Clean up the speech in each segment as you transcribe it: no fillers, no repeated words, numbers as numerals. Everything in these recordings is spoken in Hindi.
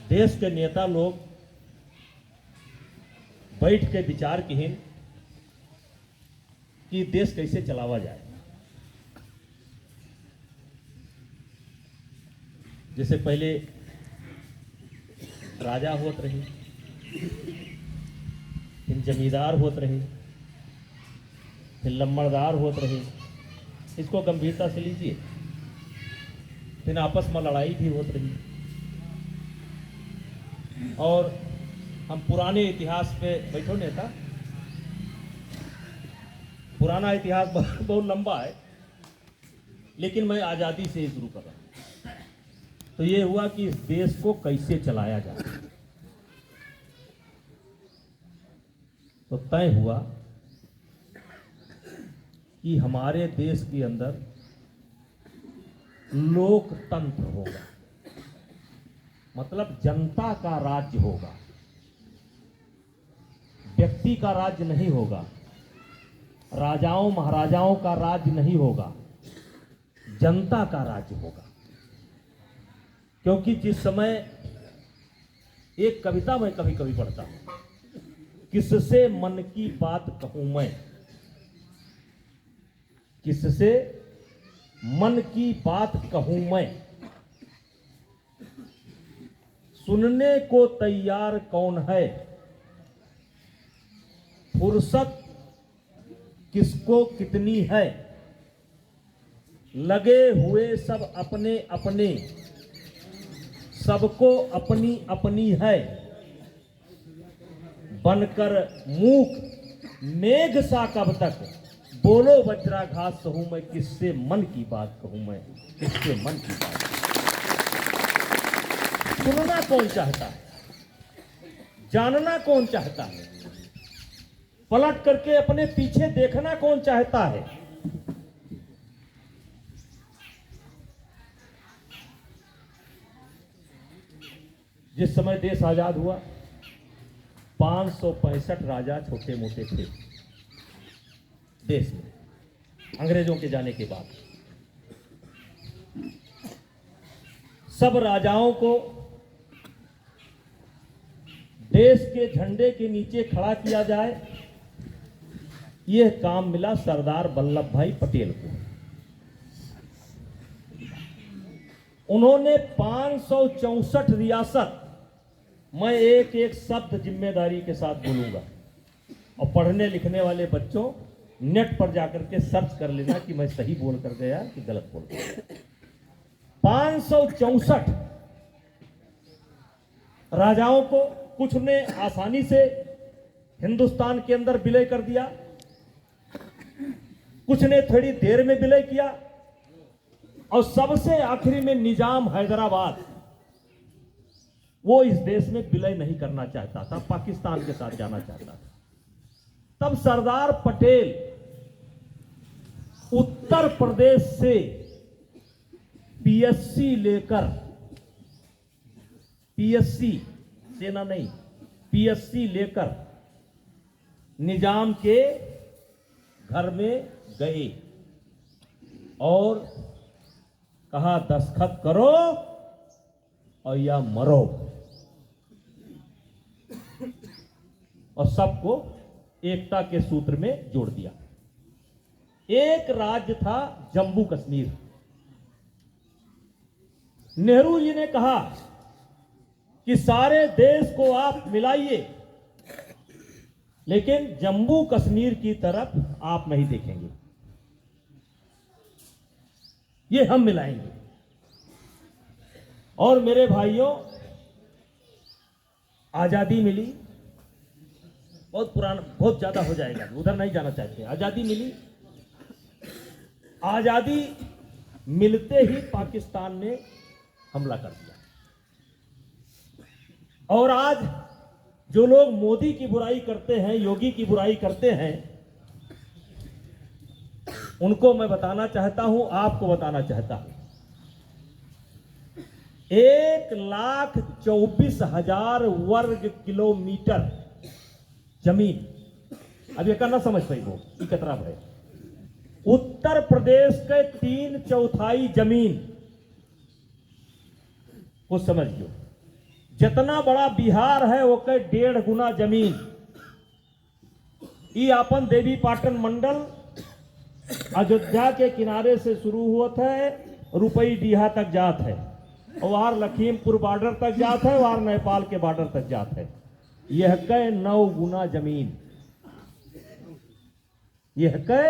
देश के नेता लोग बैठ के विचार किहिन कि देश कैसे चलावा जाए। जैसे पहले राजा होत रहे, फिर जमींदार होत रहे, फिर लम्बड़दार होत रहे, इसको गंभीरता से लीजिए। फिर आपस में लड़ाई भी होत रही। और हम पुराने इतिहास पे बैठो नेता, पुराना इतिहास बहुत लंबा है, लेकिन मैं आज़ादी से ही शुरू कर रहा हूँ। तो ये हुआ कि इस देश को कैसे चलाया जाए। तो तय हुआ कि हमारे देश के अंदर लोकतंत्र होगा, मतलब जनता का राज्य होगा। व्यक्ति का राज्य नहीं होगा, राजाओं महाराजाओं का राज्य नहीं होगा, जनता का राज्य होगा। क्योंकि जिस समय एक कविता मैं कभी कभी पढ़ता हूं, किससे मन की बात कहूं मैं, किससे मन की बात कहूं मैं, सुनने को तैयार कौन है, फुर्सत किसको कितनी है, लगे हुए सब अपने अपने, सबको अपनी अपनी है, बनकर मूक मेघ सा कब तक, बोलो वज्राघात सहूं मैं, किससे मन की बात कहूं मैं, किससे मन की बात। सुनना कौन चाहता है, जानना कौन चाहता है, पलट करके अपने पीछे देखना कौन चाहता है। जिस समय देश आजाद हुआ 565 राजा छोटे मोटे थे देश में, अंग्रेजों के जाने के बाद। सब राजाओं को देश के झंडे के नीचे खड़ा किया जाए, यह काम मिला सरदार वल्लभ भाई पटेल को। उन्होंने 564 रियासत, मैं एक एक शब्द जिम्मेदारी के साथ बोलूंगा, और पढ़ने लिखने वाले बच्चों नेट पर जाकर के सर्च कर लेना कि मैं सही बोल कर गया कि गलत बोल गया। 564 राजाओं को कुछ ने आसानी से हिंदुस्तान के अंदर विलय कर दिया, कुछ ने थोड़ी देर में विलय किया, और सबसे आखिरी में निजाम हैदराबाद, वो इस देश में विलय नहीं करना चाहता था, पाकिस्तान के साथ जाना चाहता था। तब सरदार पटेल उत्तर प्रदेश से पीएससी लेकर, पीएससी सेना नहीं, पीएससी लेकर निजाम के घर में गए और कहा दस्तखत करो और या मरो, और सबको एकता के सूत्र में जोड़ दिया। एक राज्य था जम्मू कश्मीर। नेहरू जी ने कहा कि सारे देश को आप मिलाइए, लेकिन जम्मू कश्मीर की तरफ आप नहीं देखेंगे, ये हम मिलाएंगे। और मेरे भाइयों, आजादी मिली, बहुत पुराना, बहुत ज्यादा हो जाएगा, उधर नहीं जाना चाहते। आजादी मिली, आजादी मिलते ही पाकिस्तान ने हमला कर दिया। और आज जो लोग मोदी की बुराई करते हैं, योगी की बुराई करते हैं, उनको मैं बताना चाहता हूं, आपको बताना चाहता हूं, 1,24,000 वर्ग किलोमीटर जमीन, अब ये करना समझ पाई वो कितना है। उत्तर प्रदेश के 3/4 जमीन को समझ लो, जितना बड़ा बिहार है वो के 1.5 गुना जमीन ई अपन देवी पाटन मंडल अयोध्या के किनारे से शुरू हुआ है, रुपई डीहा तक जात है, और वहां लखीमपुर बॉर्डर तक जात है, वहां नेपाल के बॉर्डर तक जात है। यह के 9 गुना जमीन, यह के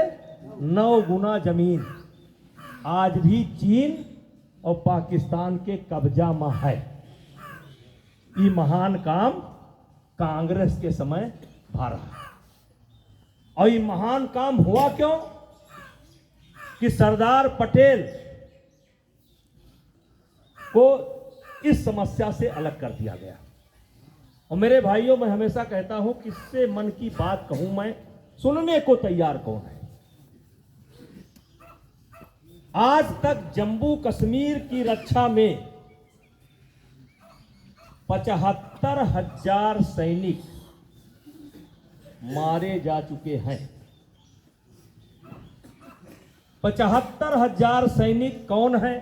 9 गुना जमीन आज भी चीन और पाकिस्तान के कब्जा में है। ये महान काम कांग्रेस के समय भा रहा है। और ये महान काम हुआ क्यों कि सरदार पटेल को इस समस्या से अलग कर दिया गया। और मेरे भाइयों, मैं हमेशा कहता हूं, किससे मन की बात कहूं मैं, सुनने को तैयार कौन है। आज तक जम्मू कश्मीर की रक्षा में 75,000 सैनिक मारे जा चुके हैं। 75,000 सैनिक कौन है?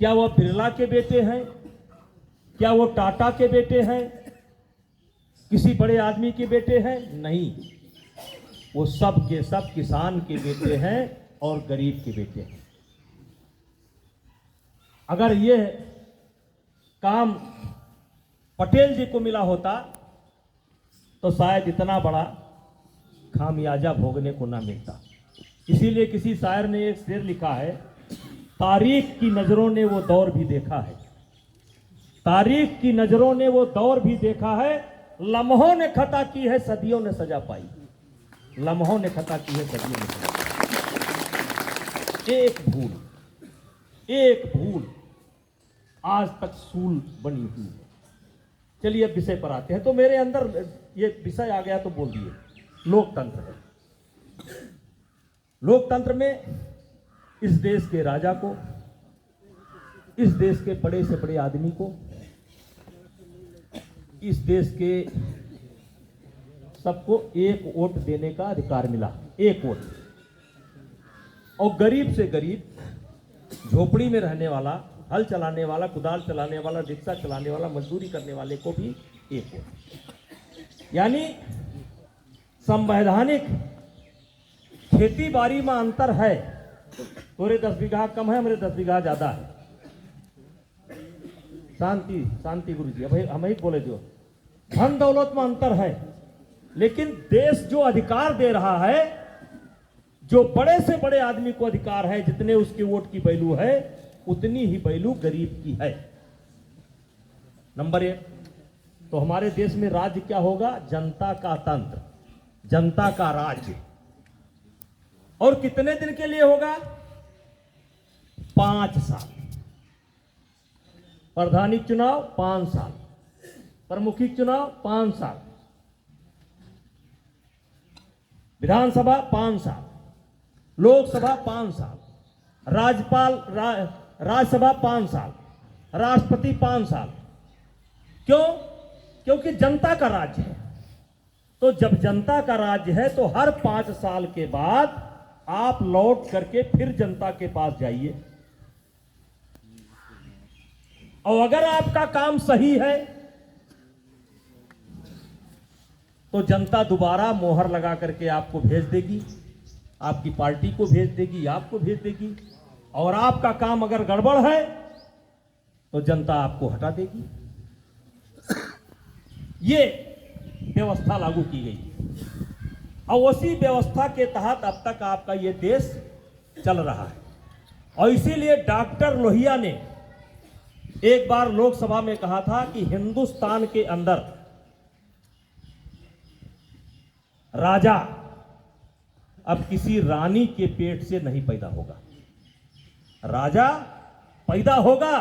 क्या वो बिरला के बेटे हैं? क्या वो टाटा के बेटे हैं? किसी बड़े आदमी के बेटे हैं? नहीं, वो सब के सब किसान के बेटे हैं और गरीब के बेटे हैं। अगर ये काम पटेल जी को मिला होता तो शायद इतना बड़ा खामियाजा भोगने को ना मिलता। इसीलिए किसी शायर ने एक शेर लिखा है, तारीख की नजरों ने वो दौर भी देखा है, तारीख की नजरों ने वो दौर भी देखा है, लम्हों ने खता की है सदियों ने सजा पाई, लम्हों ने खता की है सदियों ने सजा पाई। एक भूल आज तक सूल बनी हुई है। चलिए अब विषय पर आते हैं। तो मेरे अंदर ये विषय आ गया तो बोल दिए, लोकतंत्र है। लोकतंत्र में इस देश के राजा को, इस देश के बड़े से बड़े आदमी को, इस देश के सबको एक वोट देने का अधिकार मिला, एक वोट। और गरीब से गरीब, झोपड़ी में रहने वाला, हल चलाने वाला, कुदाल चलाने वाला, रिक्शा चलाने वाला, मजदूरी करने वाले को भी एक वोट। यानी संवैधानिक खेती बाड़ी में अंतर है, तोरे 10 बीघा कम है, मेरे 10 बीघा ज्यादा है। शांति शांति गुरु जी, भाई हम ही बोले जो धन दौलत में अंतर है, लेकिन देश जो अधिकार दे रहा है, जो बड़े से बड़े आदमी को अधिकार है, जितने उसके वोट की वैल्यू है उतनी ही वैल्यू गरीब की है। नंबर 1, तो हमारे देश में राज्य क्या होगा? जनता का तंत्र, जनता का राज्य। और कितने दिन के लिए होगा? 5 साल। प्रधानिक चुनाव 5 साल, प्रमुखिक चुनाव 5 साल, विधानसभा 5 साल, लोकसभा 5 साल, राज्यपाल राज्यसभा 5 साल, राष्ट्रपति 5 साल। क्यों? क्योंकि जनता का राज्य है। तो जब जनता का राज्य है तो हर 5 साल के बाद आप लौट करके फिर जनता के पास जाइए, और अगर आपका काम सही है तो जनता दोबारा मोहर लगा करके आपको भेज देगी, आपकी पार्टी को भेज देगी, आपको भेज देगी। और आपका काम अगर गड़बड़ है तो जनता आपको हटा देगी। ये व्यवस्था लागू की गई और उसी व्यवस्था के तहत अब तक आपका ये देश चल रहा है। और इसीलिए डॉक्टर लोहिया ने एक बार लोकसभा में कहा था कि हिंदुस्तान के अंदर राजा अब किसी रानी के पेट से नहीं पैदा होगा। राजा पैदा होगा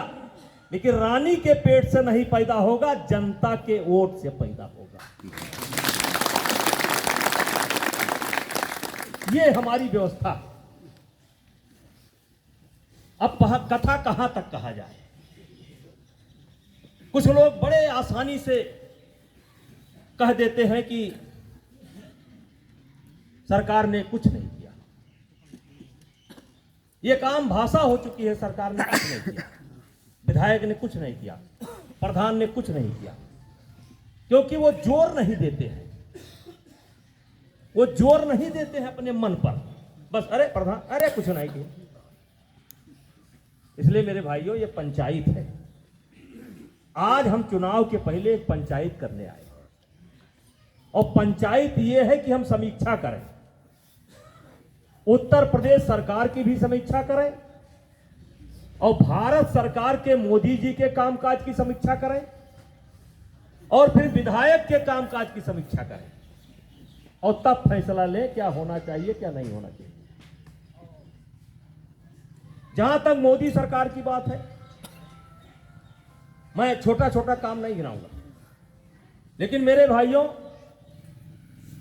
लेकिन रानी के पेट से नहीं पैदा होगा, जनता के वोट से पैदा होगा। ये हमारी व्यवस्था। अब कथा कहां तक कहा जाए? कुछ लोग बड़े आसानी से कह देते हैं कि सरकार ने कुछ नहीं किया, यह काम भाषा हो चुकी है, सरकार ने कुछ नहीं किया, विधायक ने कुछ नहीं किया। प्रधान ने कुछ नहीं किया, क्योंकि वो जोर नहीं देते हैं, वो जोर नहीं देते हैं अपने मन पर, बस अरे प्रधान अरे कुछ नहीं किया। इसलिए मेरे भाइयों, ये पंचायत है। आज हम चुनाव के पहले एक पंचायत करने आए, और पंचायत ये है कि हम समीक्षा करें, उत्तर प्रदेश सरकार की भी समीक्षा करें, और भारत सरकार के मोदी जी के कामकाज की समीक्षा करें, और फिर विधायक के कामकाज की समीक्षा करें, और तब फैसला लें क्या होना चाहिए क्या नहीं होना चाहिए। जहां तक मोदी सरकार की बात है, मैं छोटा छोटा काम नहीं गिनाऊंगा, लेकिन मेरे भाइयों,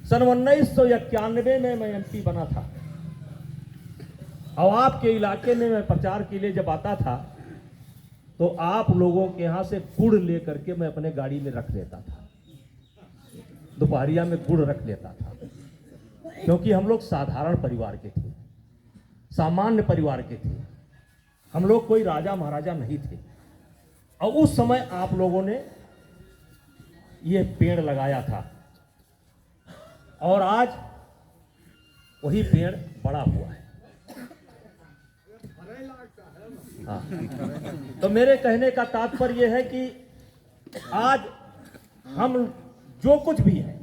सन 1991 में मैं एमपी बना था, और आपके इलाके में मैं प्रचार के लिए जब आता था तो आप लोगों के यहां से गुड़ लेकर के मैं अपने गाड़ी में रख लेता था, दोपहरिया में गुड़ रख लेता था, क्योंकि हम लोग साधारण परिवार के थे, सामान्य परिवार के थे, हम लोग कोई राजा महाराजा नहीं थे। और उस समय आप लोगों ने ये पेड़ लगाया था, और आज वही पेड़ बड़ा हुआ है। हाँ। तो मेरे कहने का तात्पर्य यह है कि आज हम जो कुछ भी है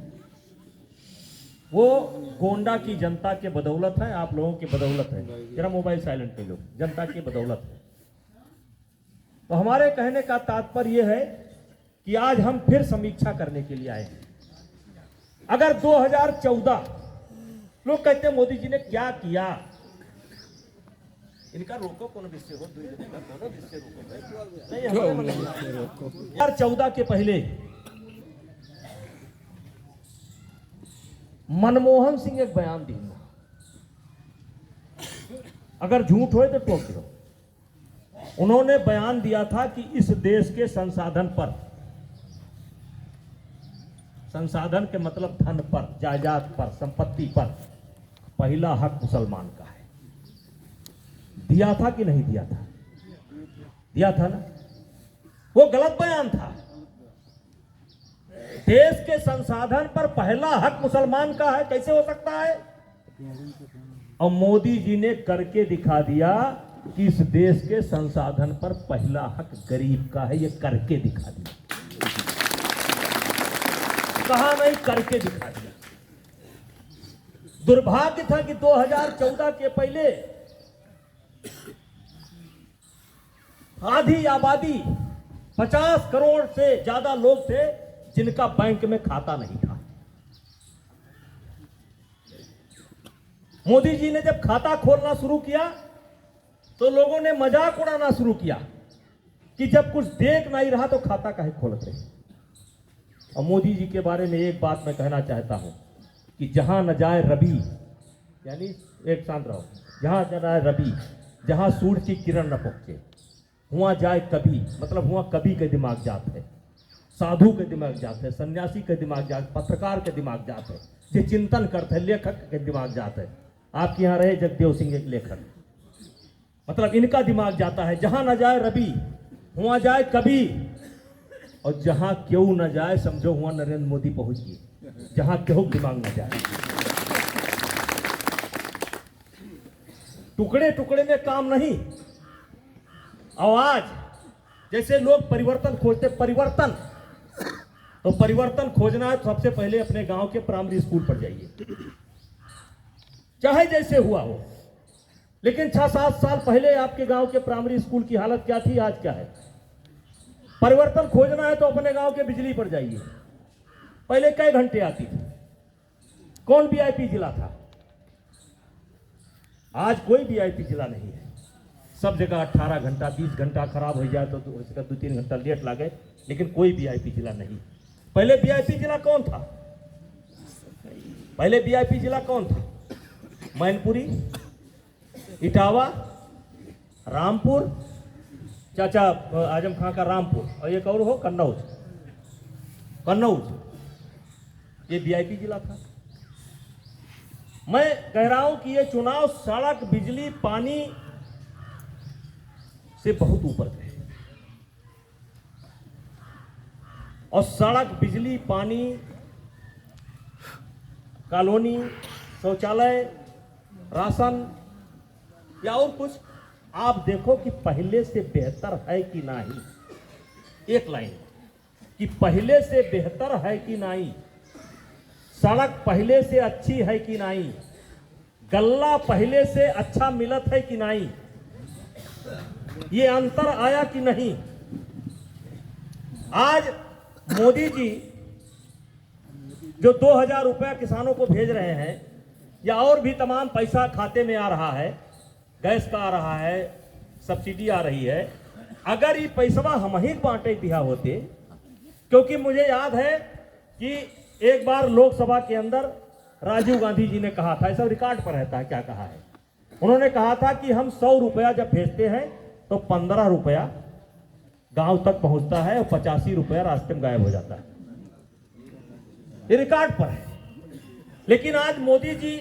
वो गोंडा की जनता के बदौलत है, आप लोगों की बदौलत है। जरा मोबाइल साइलेंट कर लो, जनता की बदौलत है। तो हमारे कहने का तात्पर्य यह है कि आज हम फिर समीक्षा करने के लिए आए हैं। अगर 2014 लोग कहते हैं मोदी जी ने क्या किया, इनका रोको कौन विषय हो, 2014 के पहले मनमोहन सिंह एक बयान दिया, अगर झूठ हो तो टोक दो। उन्होंने बयान दिया था कि इस देश के संसाधन पर, संसाधन के मतलब धन पर, जायदाद पर, संपत्ति पर पहला हक मुसलमान का है। दिया था कि नहीं दिया था? दिया था ना। वो गलत बयान था। देश के संसाधन पर पहला हक मुसलमान का है, कैसे हो सकता है? और मोदी जी ने करके दिखा दिया कि इस देश के संसाधन पर पहला हक गरीब का है। ये करके दिखा दिया, कहा नहीं, करके दिखा दिया। दुर्भाग्य था कि 2014 के पहले आधी आबादी 50 करोड़ से ज्यादा लोग थे जिनका बैंक में खाता नहीं था। मोदी जी ने जब खाता खोलना शुरू किया तो लोगों ने मजाक उड़ाना शुरू किया कि जब कुछ देख नहीं रहा तो खाता काहे खोलत रहे। और मोदी जी के बारे में एक बात मैं कहना चाहता हूं कि जहां न जाए रवि, यानी एक शांत रहो, जहां न जाए रवि, जहां सूर्य की किरण न पहुंचे, हुआ जाए कभी, मतलब हुआ कभी के दिमाग जात है, साधु के दिमाग जात है, सन्यासी के दिमाग जात, पत्रकार के दिमाग जात है, जो चिंतन करते हैं, लेखक के दिमाग जात है। आपके यहाँ रहे जगदेव सिंह एक लेखक, मतलब इनका दिमाग जाता है। जहां न जाए रवि, हुआ जाए कभी, और जहां क्यों न जाए समझो हुआ नरेंद्र मोदी पहुंच गए, जहां क्यों दिमाग न जाए। टुकड़े टुकड़े में काम नहीं। और आज जैसे लोग परिवर्तन खोजते, परिवर्तन तो परिवर्तन खोजना है तो सबसे पहले अपने गांव के प्राइमरी स्कूल पर जाइए, चाहे जैसे हुआ हो। लेकिन 6-7 साल पहले आपके गांव के प्राइमरी स्कूल की हालत क्या थी, आज क्या है? परिवर्तन खोजना है तो अपने गांव के बिजली पर जाइए, पहले कई घंटे आती थी, कौन वीआईपी जिला था? आज कोई वीआईपी जिला नहीं है। सब जगह 18 घंटा 20 घंटा, खराब हो जाए तो 2-3 घंटा लेट लगे, लेकिन कोई वीआईपी जिला नहीं। पहले वीआईपी जिला कौन था? पहले वीआईपी जिला कौन था? मैनपुरी, इटावा, रामपुर, चाचा आजम खां का रामपुर, और एक और हो कन्नौज, कन्नौज, ये वीआईपी जिला था। मैं कह रहा हूं कि ये चुनाव सड़क, बिजली, पानी से बहुत ऊपर गए। और सड़क, बिजली, पानी, कॉलोनी, शौचालय, राशन या और कुछ, आप देखो कि पहले से बेहतर है कि नहीं। एक लाइन कि पहले से बेहतर है कि नहीं, सड़क पहले से अच्छी है कि नहीं, गल्ला पहले से अच्छा मिलत है कि नहीं, ये अंतर आया कि नहीं। आज मोदी जी जो 2000 रुपया किसानों को भेज रहे हैं या और भी तमाम पैसा खाते में आ रहा है, गैस का आ रहा है, सब्सिडी आ रही है, अगर ये पैसा हम ही बांटे दिया होते, क्योंकि मुझे याद है कि एक बार लोकसभा के अंदर राजीव गांधी जी ने कहा था, सब रिकॉर्ड पर रहता है क्या कहा है, उन्होंने कहा था कि हम 100 रुपया जब भेजते हैं तो 15 रुपया गांव तक पहुंचता है और 85 रुपया रास्ते में गायब हो जाता है। ये रिकॉर्ड पर है। लेकिन आज मोदी जी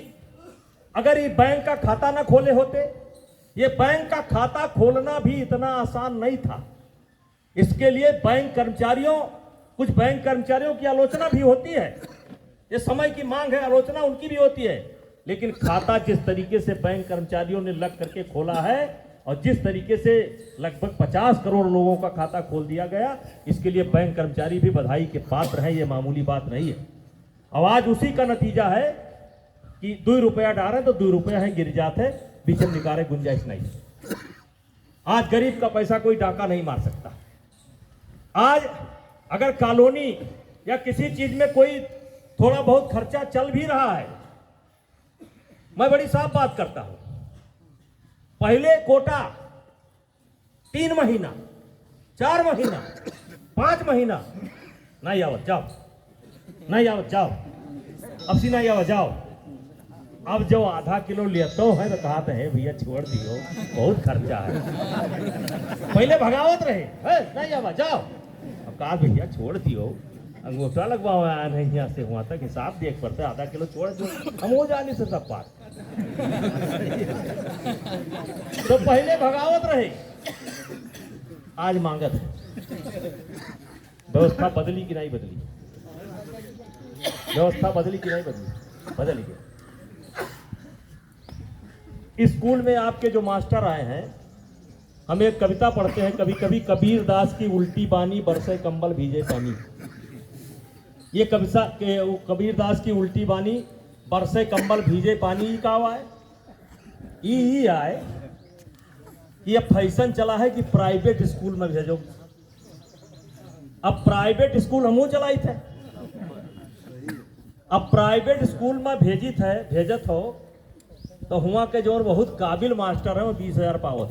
अगर ये बैंक का खाता ना खोले होते, ये बैंक का खाता खोलना भी इतना आसान नहीं था। इसके लिए कुछ बैंक कर्मचारियों की आलोचना भी होती है, ये समय की मांग है, आलोचना उनकी भी होती है। लेकिन खाता जिस तरीके से बैंक कर्मचारियों ने लग करके खोला है और जिस तरीके से लगभग 50 करोड़ लोगों का खाता खोल दिया गया, इसके लिए बैंक कर्मचारी भी बधाई के पात्र हैं, ये मामूली बात नहीं है। अब आज उसी का नतीजा है कि 2 रुपया डाले तो 2 रुपया है गिर जाते, बीच में निकाले गुंजाइश नहीं। आज गरीब का पैसा कोई डाका नहीं मार सकता। आज अगर कॉलोनी या किसी चीज में कोई थोड़ा बहुत खर्चा चल भी रहा है, मैं बड़ी साफ बात करता हूं, पहले कोटा 3 महीना, 4 महीना, 5 महीना, नहीं आवत जाओ, नहीं आवत जाओ, अब सी नहीं आवत जाओ। अब जो आधा किलो लेते है तो कहा है भैया छोड़ दियो, बहुत खर्चा है। पहले भगावत रहे, नहीं आवत जाओ, अब कहा भैया छोड़ दियो, अंगूठा लगवाओ, नहीं यहाँ से वहां तक हिसाब देख पड़ता है, आधा किलो छोड़ दो, हम हो जाने से सब पास। तो पहले भगावत रहे, आज मांगत है। व्यवस्था बदली कि नहीं बदली? व्यवस्था बदली कि नहीं बदली? बदल गई। स्कूल में आपके जो मास्टर आए हैं, हम एक कविता पढ़ते हैं कभी कभी, कबीर दास की उल्टी बानी बरसे कंबल भीजे पानी। ये कविता के कबीर दास की उल्टी बानी बरसे कंबल भीजे पानी का हुआ है। ये आए, ये फैशन चला है कि प्राइवेट स्कूल में भेजो। अब प्राइवेट स्कूल हमू चलाई थे, अब प्राइवेट स्कूल में भेजत हो तो हुआ के जो बहुत काबिल मास्टर है वो 20,000 पावत,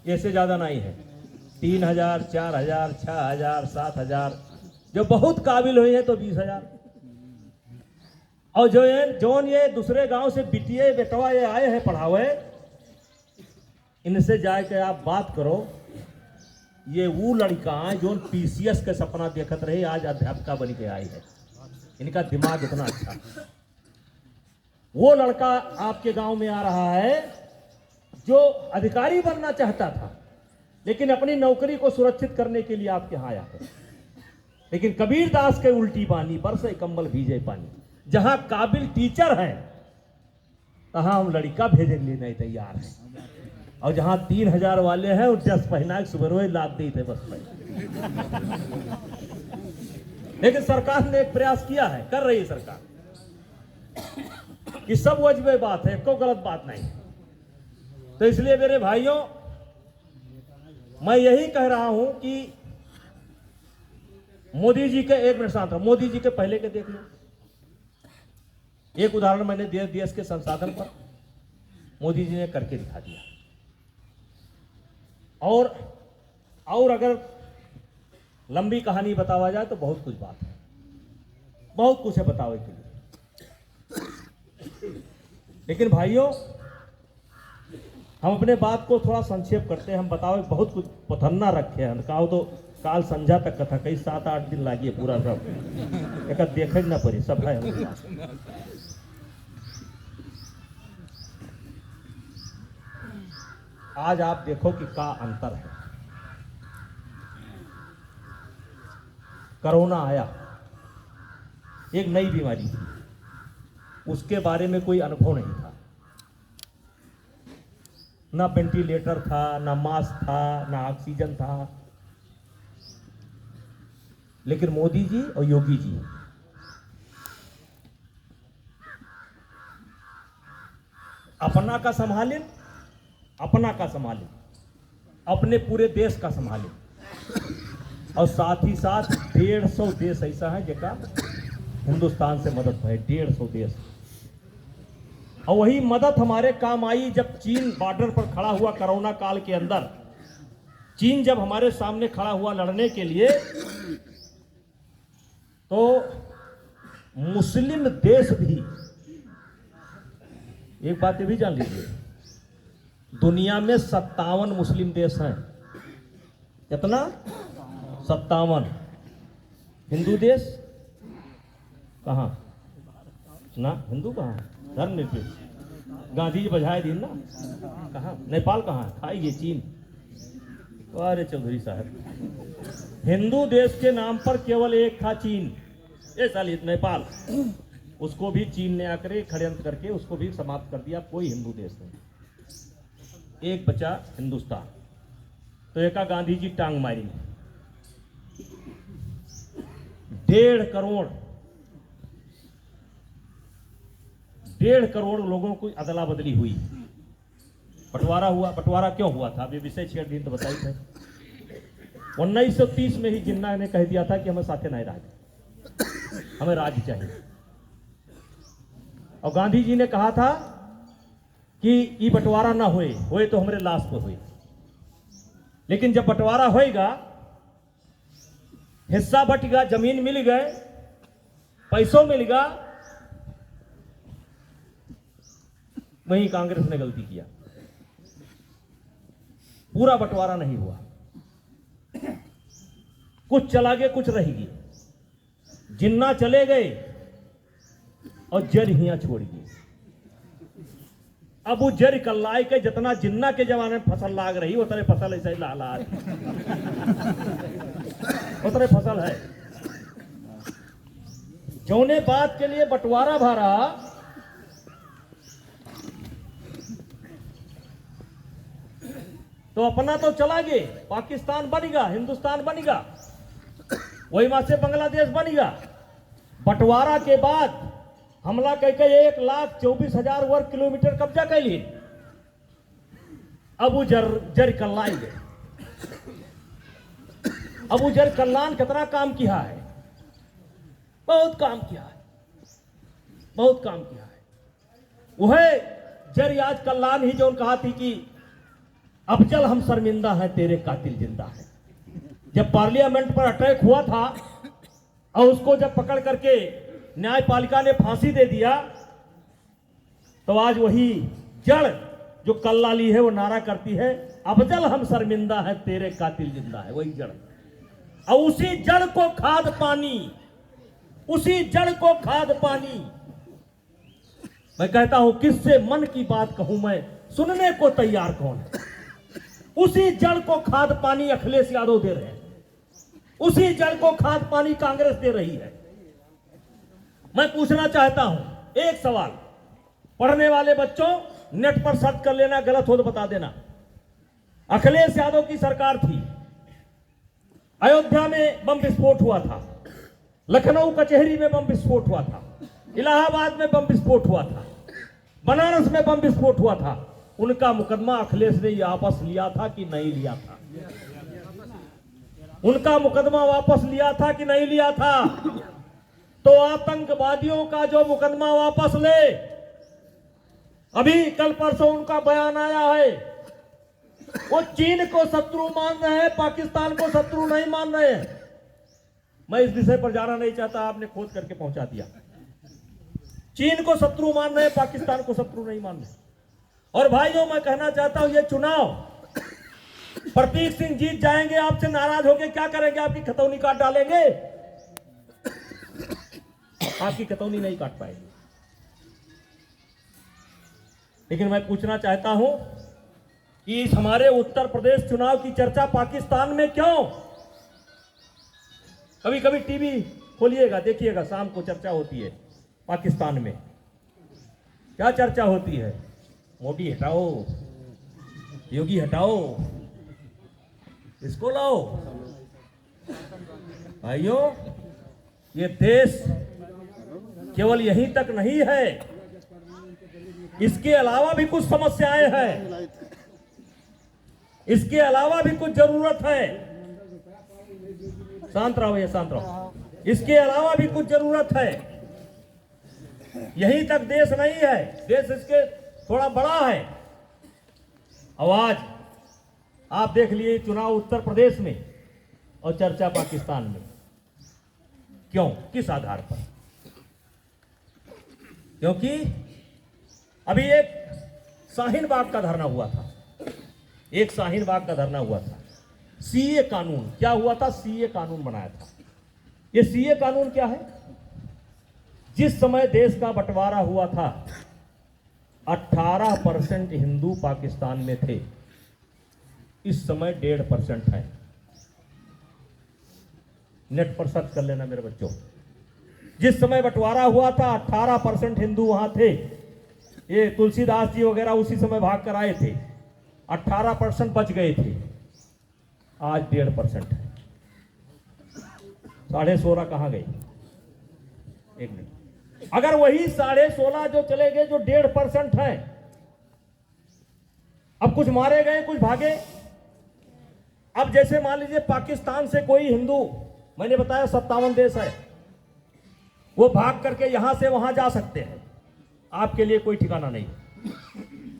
ऐसे ज्यादा नहीं है। 3,000, 4,000, 6,000, 7,000, जो बहुत काबिल हुई है तो 20,000। और जो ये दूसरे गांव से बिटिया बेटवा ये आए हैं पढ़ावे, इनसे जाके आप बात करो, ये वो लड़का जो पीसीएस के सपना देखत रहे, आज अध्यापिका बन के आई है। इनका दिमाग इतना अच्छा है। वो लड़का आपके गांव में आ रहा है जो अधिकारी बनना चाहता था, लेकिन अपनी नौकरी को सुरक्षित करने के लिए आपके यहाँ आया है। लेकिन कबीर दास के उल्टी बानी बरसे कंबल भीजे पानी, जहां काबिल टीचर है तहां हम लड़का भेजने के लिए नहीं तैयार है, और जहां 3,000 वाले हैं और 10 पहना सुबह लाद दी थे बस में। लेकिन सरकार ने एक प्रयास किया है, कर रही है सरकार, कि सब वजबे बात है, कोई गलत बात नहीं। तो इसलिए मेरे भाइयों, मैं यही कह रहा हूं कि मोदी जी के, एक मिनट शांत रहो, मोदी जी के पहले के देख लो। एक उदाहरण मैंने देश के संसाधन पर मोदी जी ने करके दिखा दिया। और अगर लंबी कहानी बतावा जाए तो बहुत कुछ बात है, बहुत कुछ है बतावे के लिए। लेकिन भाइयों, हम अपने बात को थोड़ा संक्षेप करते हैं। हम बताओ बहुत कुछ पथन्ना रखे हैं, कहो तो काल संझा तक कथा, कई 7-8 दिन लागिए पूरा सब एक देखे ना पड़ी, सब है हमारे पास। आज आप देखो कि का अंतर है। कोरोना आया, एक नई बीमारी थी, उसके बारे में कोई अनुभव नहीं था, ना वेंटिलेटर था, ना मास्क था, ना ऑक्सीजन था। लेकिन मोदी जी और योगी जी अपना का संभाले, अपना का संभाले, अपने पूरे देश का संभाले, और साथ ही साथ 150 देश ऐसा है जिनका हिंदुस्तान से मदद है, 150 देश। और वही मदद हमारे काम आई जब चीन बॉर्डर पर खड़ा हुआ कोरोना काल के अंदर। चीन जब हमारे सामने खड़ा हुआ लड़ने के लिए, तो मुस्लिम देश भी, एक बात ये भी जान लीजिए, दुनिया में 57 मुस्लिम देश हैं। कितना? 57। हिंदू देश कहाँ? ना हिंदू कहाँ है? धर्मनिरपेक्ष गांधी जी बजाए दिन ना, कहाँ? नेपाल कहाँ है? खाइए चीन। अरे चौधरी साहब, हिंदू देश के नाम पर केवल एक था चीन, ये साली नेपाल, उसको भी चीन ने आकर षड्यंत्र करके उसको भी समाप्त कर दिया। कोई हिंदू देश नहीं, एक बचा हिंदुस्तान। तो एका गांधी जी टांग मारी, 1.5 करोड़ लोगों को अदला बदली हुई, बंटवारा हुआ। बंटवारा क्यों हुआ था? अभी विषय छेड़ दी तो बताई थे। 1930 में ही जिन्ना ने कह दिया था कि हमें साथे नहीं राज, हमें राज चाहिए। और गांधी जी ने कहा था कि ये बंटवारा ना होए तो हमारे लाश पर होए। लेकिन जब बंटवारा होएगा, हिस्सा बट गया, जमीन मिल गए, पैसों मिल गया, वहीं कांग्रेस ने गलती किया, पूरा बंटवारा नहीं हुआ, कुछ चला गया, कुछ रह गया। जिन्ना चले गए और जर हिया छोड़ गए। अब वो जर कल्लाई के जितना जिन्ना के जमाने में फसल लाग रही, उतने फसल ऐसे ही लाला उतने फसल है। जौने बात के लिए बंटवारा भरा, तो अपना तो चला गए, पाकिस्तान बनेगा, हिंदुस्तान बनेगा, वही वहां से बांग्लादेश बनेगा। बंटवारा के बाद हमला करके 1,24,000 वर्ग किलोमीटर कब्जा कर लिए। अब वो जर कल्लान गए। अब वो जर कल्लान कितना काम किया है? बहुत काम किया है, बहुत काम किया है। वह जर आज कल्लान ही जो कहा थी कि अफजल हम शर्मिंदा हैं, तेरे कातिल जिंदा है। जब पार्लियामेंट पर अटैक हुआ था और उसको जब पकड़ करके न्यायपालिका ने फांसी दे दिया, तो आज वही जड़ जो कल्लाली है वो नारा करती है, अफजल हम शर्मिंदा है, तेरे कातिल जिंदा है। वही जड़, और उसी जड़ को खाद पानी, उसी जड़ को खाद पानी। मैं कहता हूं, किससे मन की बात कहूं मैं, सुनने को तैयार कौन है? उसी जड़ को खाद पानी अखिलेश यादव दे रहे हैं, उसी जड़ को खाद पानी कांग्रेस दे रही है। मैं पूछना चाहता हूं एक सवाल, पढ़ने वाले बच्चों नेट पर सर्च कर लेना, गलत हो तो बता देना। अखिलेश यादव की सरकार थी, अयोध्या में बम विस्फोट हुआ था, लखनऊ कचहरी में बम विस्फोट हुआ था, इलाहाबाद में बम विस्फोट हुआ था, बनारस में बम विस्फोट हुआ था। उनका मुकदमा अखिलेश ने वापस लिया था कि नहीं लिया था? उनका मुकदमा वापस लिया था कि नहीं लिया था? तो आतंकवादियों का जो मुकदमा वापस ले, अभी कल परसों उनका बयान आया है, वो चीन को शत्रु मान रहे हैं, पाकिस्तान को शत्रु नहीं मान रहे हैं। मैं इस विषय पर जाना नहीं चाहता, आपने खोज करके पहुंचा दिया। चीन को शत्रु मान रहे हैं, पाकिस्तान को शत्रु नहीं मान रहे। और भाइयों, मैं कहना चाहता हूं, ये चुनाव प्रतीक सिंह जीत जाएंगे, आपसे नाराज होंगे, क्या करेंगे? आपकी खतौनी काट डालेंगे, आपकी खतौनी नहीं काट पाएंगे। लेकिन मैं पूछना चाहता हूं कि हमारे उत्तर प्रदेश चुनाव की चर्चा पाकिस्तान में क्यों? कभी कभी टीवी खोलिएगा, देखिएगा, शाम को चर्चा होती है पाकिस्तान में। क्या चर्चा होती है? मोदी हटाओ, योगी हटाओ, इसको लाओ। भाइयों, ये देश केवल यहीं तक नहीं है, इसके अलावा भी कुछ समस्याएं हैं, इसके अलावा भी कुछ जरूरत है। शांत रहो भैया, शांत रहो। इसके अलावा भी कुछ जरूरत है। यहीं तक देश नहीं है, देश इसके थोड़ा बड़ा है। आवाज आप देख लिए चुनाव उत्तर प्रदेश में और चर्चा पाकिस्तान में। क्यों? किस आधार पर? क्योंकि अभी एक शाहीन बाग का धरना हुआ था, एक शाहीन बाग का धरना हुआ था। सीए कानून क्या हुआ था? सीए कानून बनाया था। ये सीए कानून क्या है? जिस समय देश का बंटवारा हुआ था 18% हिंदू पाकिस्तान में थे, इस समय 1.5% है। नेट पर सर्च कर लेना मेरे बच्चों। जिस समय बंटवारा हुआ था 18% हिंदू वहां थे। ये तुलसीदास जी वगैरह उसी समय भाग कर आए थे, 18% बच गए थे। आज 1.5% है। 16.5 कहां गए? एक मिनट। अगर वही 16.5 जो चले गए, जो 1.5% है, अब कुछ मारे गए, कुछ भागे। अब जैसे मान लीजिए पाकिस्तान से कोई हिंदू, मैंने बताया 57 देश है, वो भाग करके यहां से वहां जा सकते हैं, आपके लिए कोई ठिकाना नहीं।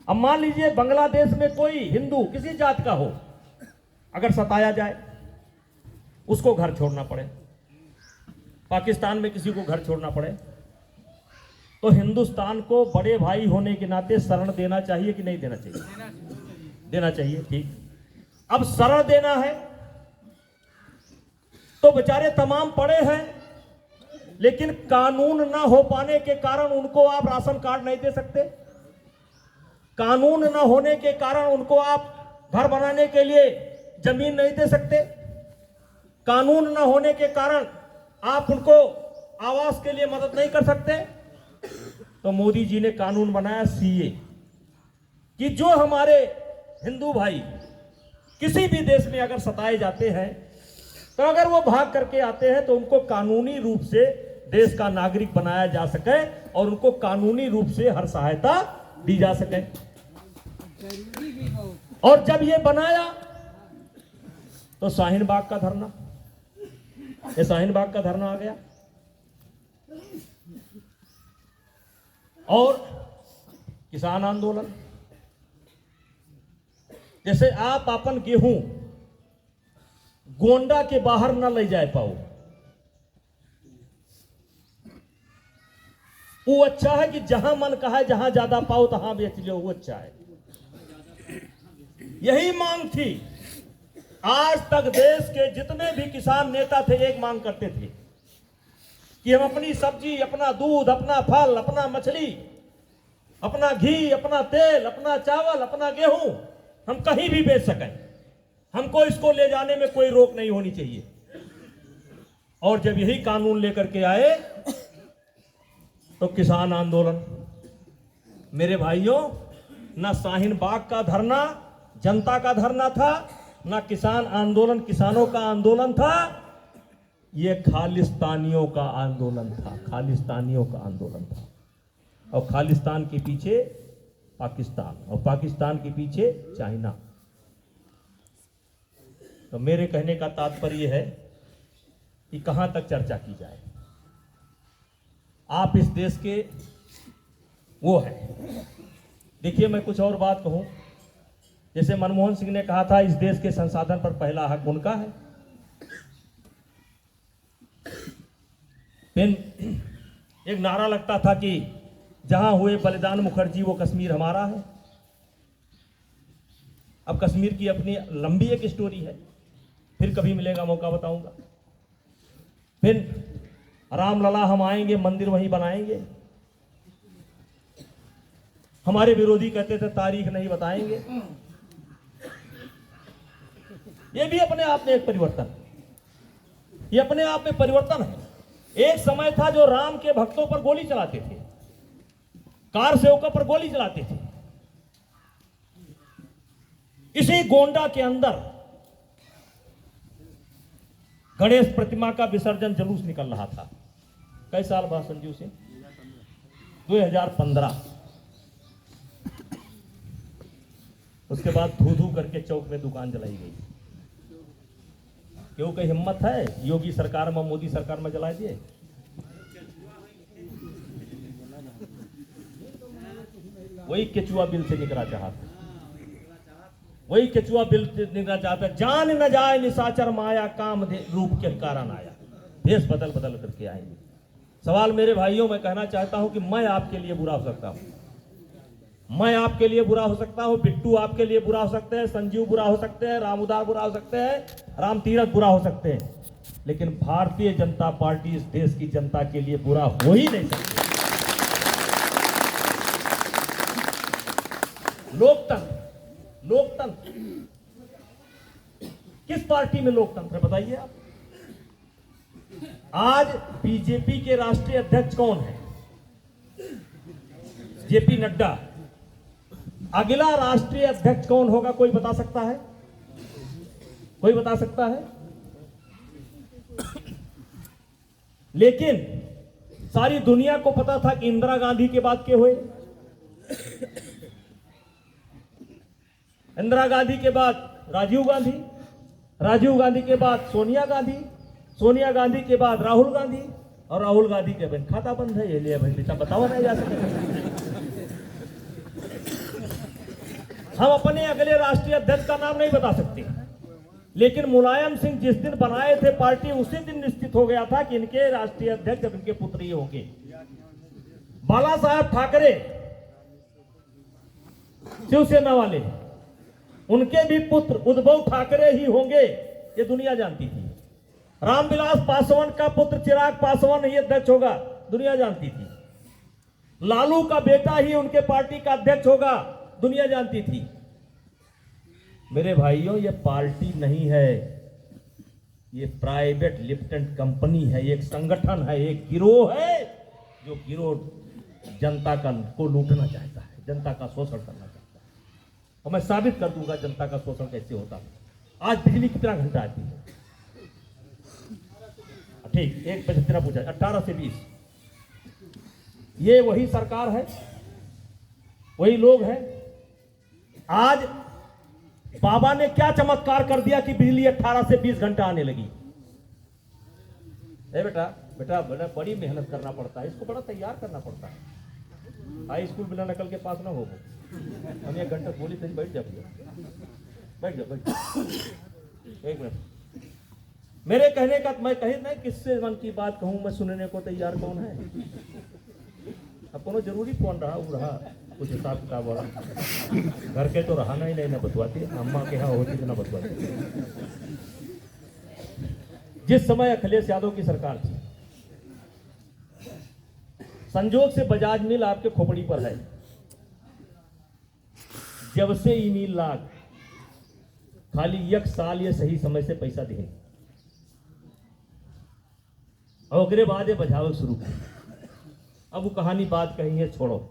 अब मान लीजिए बांग्लादेश में कोई हिंदू किसी जात का हो, अगर सताया जाए, उसको घर छोड़ना पड़े, पाकिस्तान में किसी को घर छोड़ना पड़े, तो हिंदुस्तान को बड़े भाई होने के नाते शरण देना चाहिए कि नहीं देना चाहिए? देना चाहिए। ठीक। अब शरण देना है तो बेचारे तमाम पड़े हैं, लेकिन कानून ना हो पाने के कारण उनको आप राशन कार्ड नहीं दे सकते। कानून ना होने के कारण उनको आप घर बनाने के लिए जमीन नहीं दे सकते। कानून ना होने के कारण आप उनको आवास के लिए मदद नहीं कर सकते। तो मोदी जी ने कानून बनाया सीए, कि जो हमारे हिंदू भाई किसी भी देश में अगर सताए जाते हैं, तो अगर वो भाग करके आते हैं तो उनको कानूनी रूप से देश का नागरिक बनाया जा सके और उनको कानूनी रूप से हर सहायता दी जा सके। और जब ये बनाया तो शाहीन बाग का धरना, ये शाहीन बाग का धरना आ गया। और किसान आंदोलन, जैसे आप अपन गेहूं गोंडा के बाहर न ले जा पाओ, वो अच्छा है कि जहां मन कहा है, जहां ज्यादा पाओ तहां बेच लो, वो अच्छा है। यही मांग थी। आज तक देश के जितने भी किसान नेता थे, एक मांग करते थे कि हम अपनी सब्जी, अपना दूध, अपना फल, अपना मछली, अपना घी, अपना तेल, अपना चावल, अपना गेहूं हम कहीं भी बेच सकें, हमको इसको ले जाने में कोई रोक नहीं होनी चाहिए। और जब यही कानून लेकर के आए तो किसान आंदोलन। मेरे भाइयों, ना शाहीन बाग का धरना जनता का धरना था, ना किसान आंदोलन किसानों का आंदोलन था, ये खालिस्तानियों का आंदोलन था, खालिस्तानियों का आंदोलन था। और खालिस्तान के पीछे पाकिस्तान, और पाकिस्तान के पीछे चाइना। तो मेरे कहने का तात्पर्य है कि कहां तक चर्चा की जाए। आप इस देश के वो हैं। देखिए, मैं कुछ और बात कहूं, जैसे मनमोहन सिंह ने कहा था इस देश के संसाधन पर पहला हक उनका है। फिर एक नारा लगता था कि जहां हुए बलिदान मुखर्जी वो कश्मीर हमारा है। अब कश्मीर की अपनी लंबी एक स्टोरी है, फिर कभी मिलेगा मौका बताऊंगा। फिर रामलला हम आएंगे, मंदिर वहीं बनाएंगे। हमारे विरोधी कहते थे तारीख नहीं बताएंगे। ये भी अपने आप में एक परिवर्तन। ये अपने आप में परिवर्तन है। एक समय था जो राम के भक्तों पर गोली चलाते थे, कार सेवकों पर गोली चलाते थे। इसी गोंडा के अंदर गणेश प्रतिमा का विसर्जन जुलूस निकल रहा था। कई साल बाद संजीव सिंह? 2015। उसके बाद धू धू करके चौक में दुकान जलाई गई। क्यों कहीं हिम्मत है योगी सरकार में, मोदी सरकार में जला दिए? वही केचुआ बिल से निकला चाहता, वही केचुआ बिल से निकला चाहता। जान न जाए निशाचर माया, काम रूप के कारण आया। देश बदल बदल करके आएंगे। सवाल मेरे भाइयों, मैं कहना चाहता हूं कि मैं आपके लिए बुरा हो सकता हूं, मैं आपके लिए बुरा हो सकता हूं, बिट्टू आपके लिए बुरा हो सकते हैं, संजीव बुरा हो सकते हैं, रामुदार बुरा हो सकते हैं, राम तीरथ बुरा हो सकते हैं, लेकिन भारतीय जनता पार्टी इस देश की जनता के लिए बुरा हो ही नहीं सकती। लोकतंत्र, लोकतंत्र किस पार्टी में लोकतंत्र है बताइए आप? आज बीजेपी के राष्ट्रीय अध्यक्ष कौन है? जेपी नड्डा। अगला राष्ट्रीय अध्यक्ष कौन होगा, कोई बता सकता है? कोई बता सकता है? लेकिन सारी दुनिया को पता था कि इंदिरा गांधी के बाद क्या हुए। इंदिरा गांधी के बाद राजीव गांधी, राजीव गांधी के बाद सोनिया गांधी, सोनिया गांधी के बाद राहुल गांधी, और राहुल गांधी के बैंक खाता बंद है। ये लिए भाई बेटा बताओ नहीं जा सकते। हम अपने अगले राष्ट्रीय अध्यक्ष का नाम नहीं बता सकते, लेकिन मुलायम सिंह जिस दिन बनाए थे पार्टी, उसी दिन निश्चित हो गया था कि इनके राष्ट्रीय अध्यक्ष अब इनके पुत्र ही होंगे। बाला साहब ठाकरे शिवसेना वाले, उनके भी पुत्र उद्धव ठाकरे ही होंगे, ये दुनिया जानती थी। रामविलास पासवान का पुत्र चिराग पासवान ही अध्यक्ष होगा, दुनिया जानती थी। लालू का बेटा ही उनके पार्टी का अध्यक्ष होगा, दुनिया जानती थी। मेरे भाइयों, ये पार्टी नहीं है, ये प्राइवेट लिमिटेड कंपनी है, एक संगठन है, एक गिरोह है, जो गिरोह जनता का को लूटना चाहता है, जनता का शोषण करना चाहता है। और मैं साबित कर दूंगा जनता का शोषण कैसे होता है। आज बिजली कितना घंटा आती है? ठीक, एक बजे तेरा पूछा, 18 से 20। ये वही सरकार है, वही लोग हैं। आज बाबा ने क्या चमत्कार कर दिया कि बिजली 18 से 20 घंटा आने लगी? बेटा बेटा बेटा बड़ी मेहनत करना पड़ता है, इसको बड़ा तैयार करना पड़ता है। हाई स्कूल बिना नकल के पास ना हो। हम 1 घंटा बोली थे, बैठ जा बैठ जा बैठ। एक मिनट, मेरे कहने का मैं कही नहीं, किससे मन की बात कहूं मैं, सुनने को तैयार कौन है? अब कोनो जरूरी कौन रहा वो रहा, कुछ हिसाब किताब वाला घर के तो रहा नहीं ना बतवाती, अम्मा के यहाँ होती तो ना बतवाती। जिस समय अखिलेश यादव की सरकार थी, संजोग से बजाज मिल आपके खोपड़ी पर है। जब से ई मिल लाग, खाली 1 साल ये सही समय से पैसा दे, और अगले बाद ये बजावल शुरू कर। अब वो कहानी बात कही है, छोड़ो,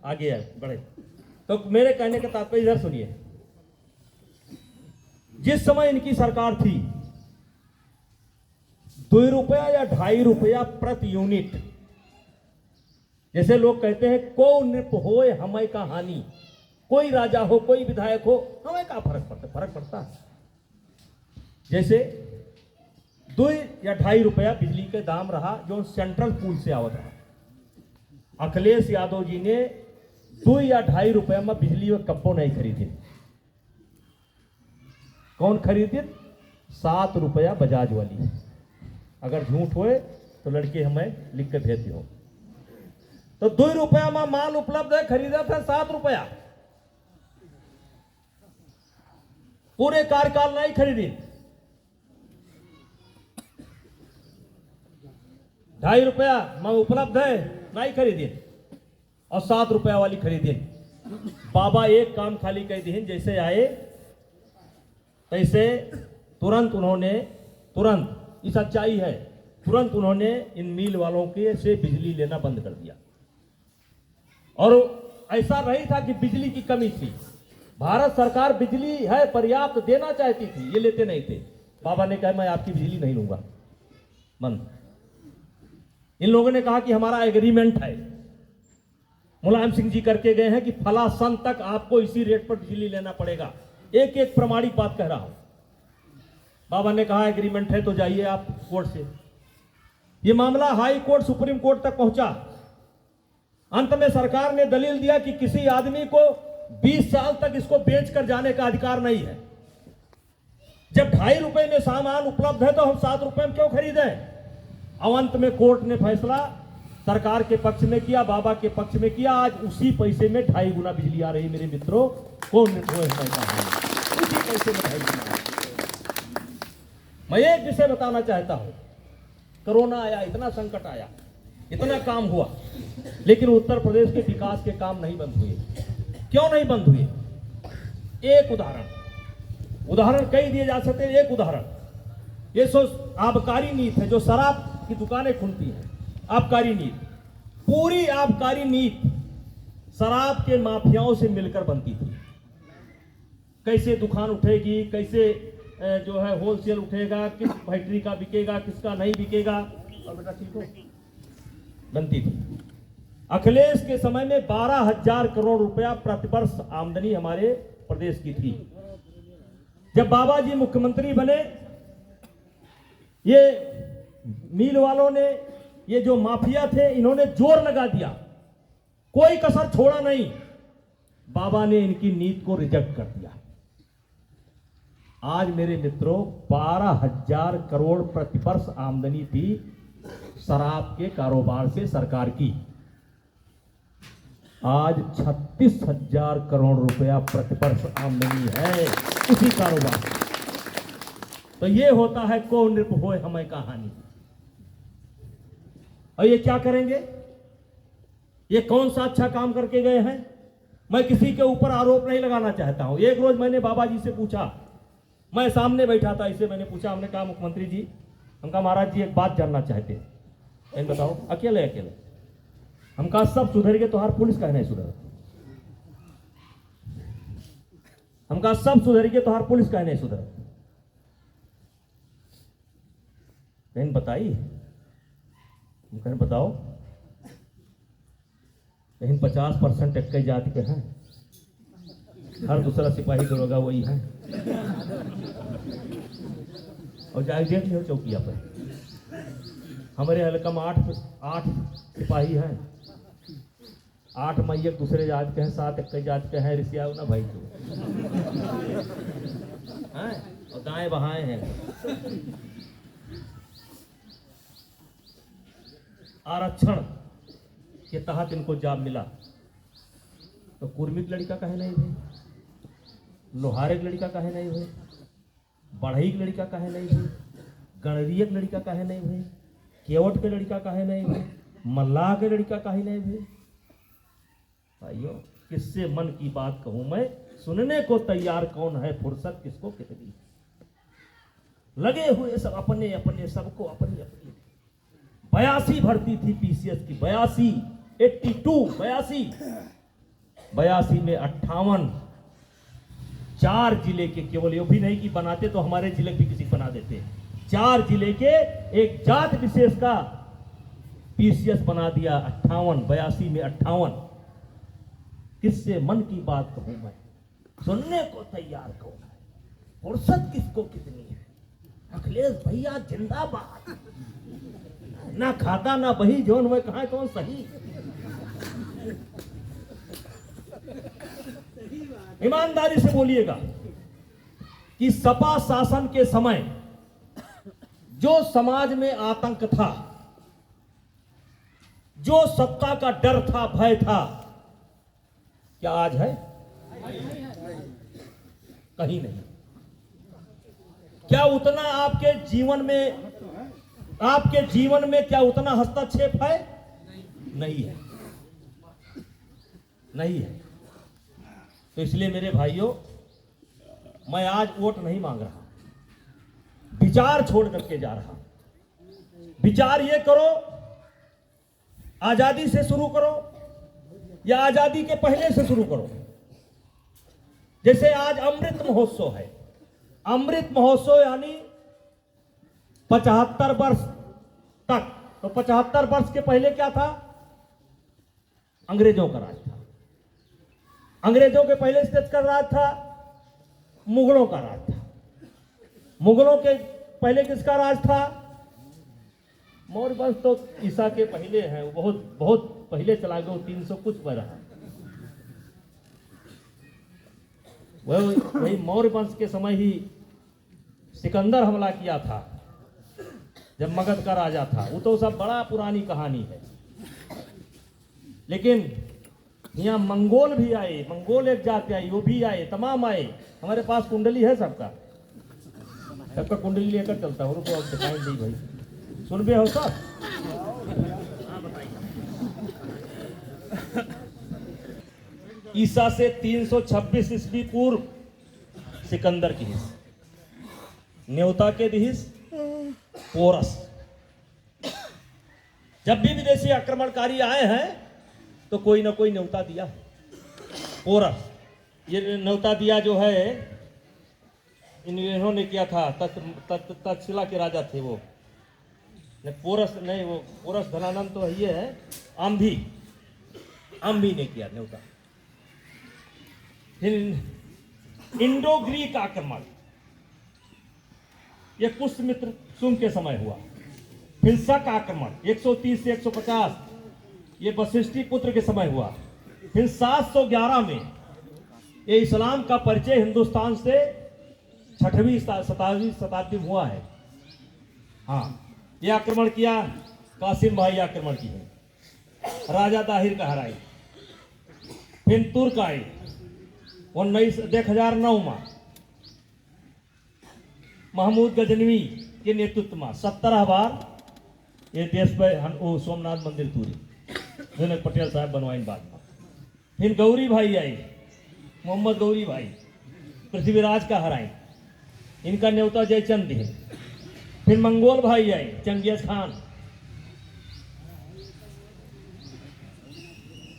आगे आए बढ़े। तो मेरे कहने का तात्पर्य इधर सुनिए। जिस समय इनकी सरकार थी, 2 रुपया या 2.5 रुपया प्रति यूनिट, जैसे लोग कहते हैं को नृप होए हमें का हानि, कोई राजा हो कोई विधायक हो, हमें का फर्क पड़ता? फर्क पड़ता है। जैसे 2 या 2.5 रुपया बिजली के दाम रहा, जो सेंट्रल पूल से आवत रहा। अखिलेश यादव जी ने 2 या 2.5 रुपया में बिजली और कब्बो नहीं खरीदी। कौन खरीदी? 7 रुपया बजाज वाली। अगर झूठ होए तो लड़के हमें लिख के भेज दियो। तो 2 रुपया में माल उपलब्ध है, खरीदा था 7 रुपया। पूरे कार्यकाल नहीं खरीदी। 2.5 रुपया में उपलब्ध है, नहीं खरीदी, और 7 रुपया वाली खरीदी। बाबा एक काम खाली कह दी, जैसे आए तैसे तुरंत उन्होंने ये सच्चाई है, तुरंत उन्होंने इन मिल वालों के से बिजली लेना बंद कर दिया। और ऐसा नहीं था कि बिजली की कमी थी, भारत सरकार बिजली है पर्याप्त देना चाहती थी, ये लेते नहीं थे। बाबा ने कहा मैं आपकी बिजली नहीं लूंगा, बंद। इन लोगों ने कहा कि हमारा एग्रीमेंट है, मुलायम सिंह जी करके गए हैं कि फला सन तक आपको इसी रेट पर बिजली लेना पड़ेगा। एक एक प्रमाणिक बात कह रहा हूं। बाबा ने कहा एग्रीमेंट है तो जाइए आप कोर्ट से। यह मामला हाई कोर्ट सुप्रीम कोर्ट तक पहुंचा। अंत में सरकार ने दलील दिया कि किसी आदमी को 20 साल तक इसको बेचकर जाने का अधिकार नहीं है। जब 2.5 रुपए में सामान उपलब्ध है तो हम 7 रुपए में क्यों खरीदें? अब अंत में कोर्ट ने फैसला सरकार के पक्ष में किया, बाबा के पक्ष में किया। आज उसी पैसे में 2.5 गुना बिजली आ रही है मेरे मित्रों। कौन उसी पैसे में 2.5 गुना। मैं एक विषय बताना चाहता हूं, कोरोना आया, इतना संकट आया, इतना काम हुआ, लेकिन उत्तर प्रदेश के विकास के काम नहीं बंद हुए। क्यों नहीं बंद हुए? एक उदाहरण कई दिए जा सकते हैं। एक उदाहरण, ये सो आबकारी नीति है, जो शराब की दुकानें खुलती हैं, आबकारी नीति, पूरी आबकारी नीति शराब के माफियाओं से मिलकर बनती थी। कैसे दुकान उठेगी, कैसे जो है होलसेल उठेगा, किस फैक्ट्री का बिकेगा, किसका नहीं बिकेगा, और बेटा ठीक हो, बनती थी। अखिलेश के समय में 12,000 करोड़ रुपया प्रतिवर्ष आमदनी हमारे प्रदेश की थी। जब बाबा जी मुख्यमंत्री बने, ये मिल वालों ने, ये जो माफिया थे, इन्होंने जोर लगा दिया, कोई कसर छोड़ा नहीं। बाबा ने इनकी नीति को रिजेक्ट कर दिया। आज मेरे मित्रों 12,000 करोड़ प्रतिवर्ष आमदनी थी शराब के कारोबार से सरकार की। आज 36,000 करोड़ रुपया प्रतिवर्ष आमदनी है उसी कारोबार से। तो ये होता है को नृप होए हमें कहानी। और ये क्या करेंगे? ये कौन सा अच्छा काम करके गए हैं? मैं किसी के ऊपर आरोप नहीं लगाना चाहता हूं। एक रोज मैंने बाबा जी से पूछा, मैं सामने बैठा था, इसे मैंने पूछा, हमने कहा मुख्यमंत्री जी, हम कहा महाराज जी एक बात जानना चाहते हैं। इन बताओ, अकेले हम कहा सब सुधर गए तो हर पुलिस का नहीं सुधर। हम कहा सब सुधर गए तो हर पुलिस का नहीं सुधर। बहन बताई, बहन बताओ, बहन 50% इक्कीस जाति के हैं, हर दूसरा सिपाही दरोगा वही है। और जाए देख लो चौकिया पर, हमारे हल्का में 8 सिपाही हैं, 8 मैयक दूसरे जात के हैं, 7 इक्कीस जात के हैं, ऋषिया ना भाई तो हैं, और दाएं बहाएं हैं। आरक्षण के तहत इनको जॉब मिला, तो कुर्मी की लड़का कहे नहीं हुई, लोहारे की लड़का कहे नहीं हुई, बढ़ई की लड़का कहे नहीं हुई, गणरिया की लड़का कहे नहीं हुई, केवट के लड़का कहे नहीं हुई, मल्लाह के लड़का कहे नहीं हुई। भाइयों, किससे मन की बात कहूं मैं, सुनने को तैयार कौन है, फुर्सत किसको कितनी। लगे हुए सब अपने अपने, सबको अपनी अपनी। 82 भर्ती थी पीसीएस की, 82 में 58, 4 जिले के, केवल ये भी नहीं कि बनाते तो हमारे जिले भी किसी बना देते, 4 जिले के एक जात विशेष का पीसीएस बना दिया। 82 में 58। किससे मन की बात कहूं मैं, सुनने को तैयार कौन है, फुर्सत किसको कितनी है। अखिलेश भैया जिंदाबाद, ना खाता ना बही, जोन में कहा कौन सही। ईमानदारी से बोलिएगा कि सपा शासन के समय जो समाज में आतंक था, जो सत्ता का डर था, भय था, क्या आज है? कहीं नहीं। क्या उतना आपके जीवन में क्या उतना हस्तक्षेप है? नहीं है, नहीं है। तो इसलिए मेरे भाइयों, मैं आज वोट नहीं मांग रहा, विचार छोड़ करके जा रहा। विचार ये करो, आजादी से शुरू करो या आजादी के पहले से शुरू करो। जैसे आज अमृत महोत्सव है, अमृत महोत्सव यानी 75 वर्ष तक। तो 75 वर्ष के पहले क्या था? अंग्रेजों का राज था। अंग्रेजों के पहले किसका राज था? मुगलों का राज था। मुगलों के पहले किसका राज था? मौर्य वंश तो ईसा के पहले है, वो बहुत बहुत पहले चला गया, 300 कुछ पर रहा। वही मौर्य वंश के समय ही सिकंदर हमला किया था, जब मगध का राजा था। वो तो सब बड़ा पुरानी कहानी है। लेकिन यहाँ मंगोल भी आए, मंगोल एक जाति आई, वो भी आए, तमाम आए। हमारे पास कुंडली है सबका, सबका कुंडली लेकर चलता हूँ। रुको अब दिखाई दी भाई, सुन भी हो सब। ईसा से 326 ईस्वी पूर्व सिकंदर की हिस्स, न्योता के दिहिस पोरस। जब भी विदेशी आक्रमणकारी आए हैं तो कोई ना कोई न्योता दिया। पोरस, ये न्योता दिया जो है इन्होंने किया था। तक्षशिला के राजा थे वो, पोरस नहीं, वो पोरस धनानंद तो ये है, आम्भी ने किया न्योता। फिर इंडो ग्रीक आक्रमण, ये पुष्यमित्र शुंग के समय हुआ। फिर शक आक्रमण 130 से 150, ये वशिष्ठी पुत्र के समय हुआ। फिर 711 में ये इस्लाम का परिचय हिंदुस्तान से 6वीं 7वीं शताब्दी में हुआ है। हाँ, ये आक्रमण किया, कासिम भाई आक्रमण किए, राजा दाहिर का हराई। फिर तुर्क आए 1009 में महमूद गजनवी के नेतृत्व में 17 बार ये देश पे सोमनाथ मंदिर तूरी, जिन्होंने पटेल साहब बनवाई बाद में। फिर गौरी भाई आई, मोहम्मद गौरी भाई पृथ्वीराज का हराई, इनका न्योता जयचंद दिए। फिर मंगोल भाई आए, चंगेज खान।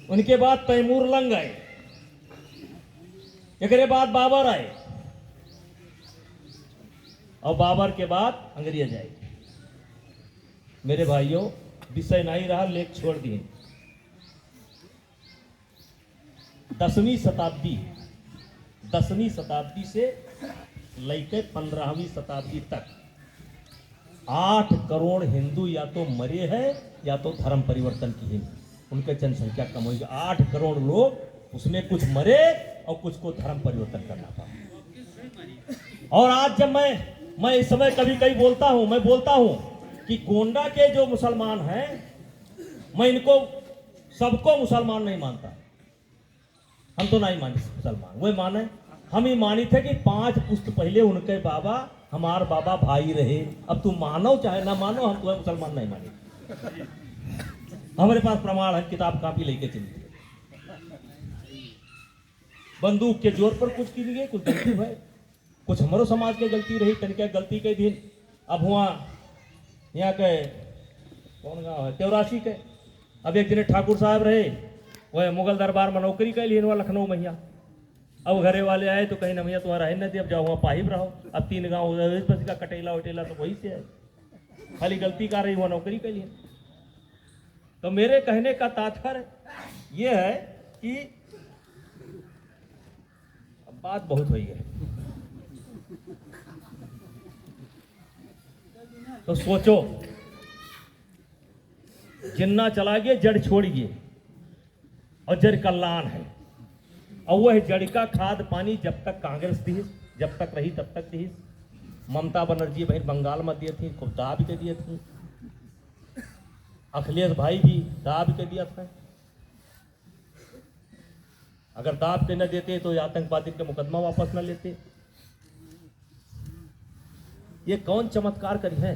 उनके बाद तैमूर लंग आए, एक बाद बाबर आए, और बाबर के बाद अंग्रेज आए। मेरे भाइयों, विषय नहीं रहा, लेख छोड़ दिए। 10वीं शताब्दी से लेकर 15वीं शताब्दी तक 8 करोड़ हिंदू या तो मरे हैं या तो धर्म परिवर्तन की है। उनकी जनसंख्या कम हुई, 8 करोड़ लोग, उसमें कुछ मरे और कुछ को धर्म परिवर्तन करना पड़ा। और आज जब मैं इस समय कभी कभी बोलता हूं, मैं बोलता हूं कि गोंडा के जो मुसलमान हैं, मैं इनको सबको मुसलमान नहीं मानता। हम तो नहीं माने मुसलमान, वे माने। हम ही मानी थे कि 5 पुस्त पहले उनके बाबा हमार बाबा भाई रहे। अब तुम मानो चाहे ना मानो, हम तुम्हें मुसलमान नहीं माने। हमारे पास प्रमाण है, किताब कापी लेके चलते। बंदूक के जोर पर कुछ की गई, कुछ गलती है, कुछ हमारो समाज के गलती रही, तनिक गलती के दिन। अब हुआ यहाँ के कौन गाँव है, तेवरासी के। अब एक दिन ठाकुर साहब रहे, वह मुगल दरबार में नौकरी कर लिए लखनऊ में। यहाँ अब घरे वाले आए तो कहीं ना भैया तुम्हारा है नहीं, अब जाओ वहाँ पाहिब रहो। अब 3 गाँव का कटेला वटेला तो वही से है, खाली गलती कर रही, वहाँ नौकरी कर लिए। तो मेरे कहने का तात्पर्य ये है कि अब बात बहुत हुई है, तो सोचो, जिन्ना चला गया जड़ छोड़िए, और जड़ कल्याण है। और वह जड़ का खाद पानी जब तक कांग्रेस थी, जब तक रही तब तक थी। ममता बनर्जी भाई बंगाल में दिए थी, खूब दाब के दिए थी। अखिलेश भाई भी दाब के दिया था। अगर दाब के न देते तो आतंकवादी के मुकदमा वापस न लेते। ये कौन चमत्कार करी है?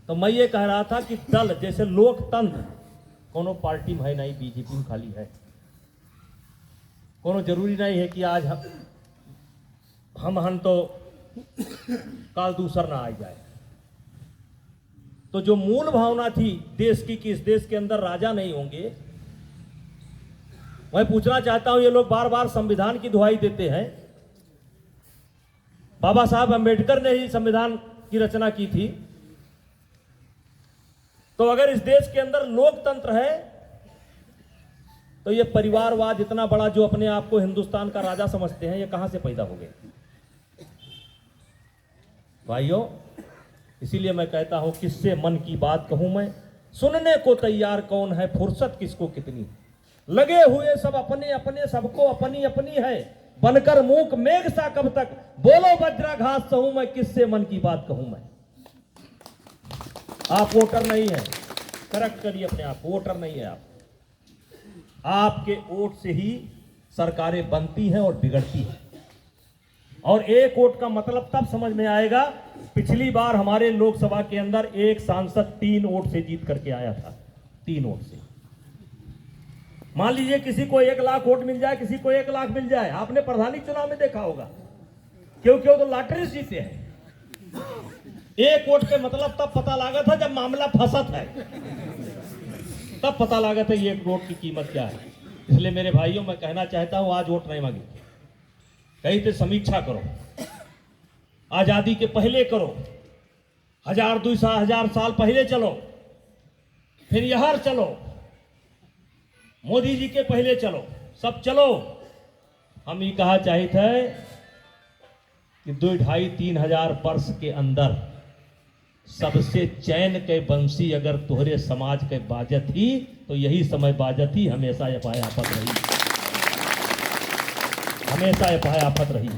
तो मैं ये कह रहा था कि दल जैसे लोकतंत्र कोनो पार्टी में है नहीं, बीजेपी में खाली है। कोनो जरूरी नहीं है कि आज हम तो काल दूसर ना आ जाए। तो जो मूल भावना थी देश की कि इस देश के अंदर राजा नहीं होंगे, मैं पूछना चाहता हूं, ये लोग बार बार संविधान की दुहाई देते हैं। बाबा साहब अंबेडकर ने ही संविधान की रचना की थी। तो अगर इस देश के अंदर लोकतंत्र है तो ये परिवारवाद इतना बड़ा जो अपने आप को हिंदुस्तान का राजा समझते हैं, ये कहां से पैदा हो गए भाइयों? इसीलिए मैं कहता हूं, किससे मन की बात कहूं मैं, सुनने को तैयार कौन है, फुर्सत किसको कितनी। लगे हुए सब अपने अपने, सबको अपनी अपनी है, बनकर मूक मेघ सा कब तक, बोलो वज्राघात सहूं मैं, किससे मन की बात कहूं मैं। आप वोटर नहीं है, करेक्ट करिए अपने आप, वोटर नहीं है आप। आपके वोट से ही सरकारें बनती हैं और बिगड़ती हैं। और एक वोट का मतलब तब समझ में आएगा, पिछली बार हमारे लोकसभा के अंदर एक सांसद 3 वोट से जीत करके आया था, 3 वोट से। मान लीजिए किसी को 1 लाख वोट मिल जाए, किसी को 1 लाख मिल जाए, आपने प्रधानी चुनाव में देखा होगा, क्योंकि वो तो लॉटरी जीते हैं। 1 वोट के मतलब तब पता लगा था जब मामला फंसत है, तब पता लगा था ये 1 वोट की कीमत क्या है। इसलिए मेरे भाइयों, मैं कहना चाहता हूं, आज वोट नहीं मांगी, कहीं तो समीक्षा करो, आजादी के पहले करो, 1000-2000 साल पहले चलो, फिर यहां चलो, मोदी जी के पहले चलो, सब चलो। हम ये कहा चाहते हैं कि 2-2.5-3 हजार वर्ष के अंदर सबसे चैन के बंसी अगर तोहरे समाज के बाजत ही, तो यही समय बाजत ही हमेशा ये पाए आफत रही, हमेशा ये पाए आफत रही।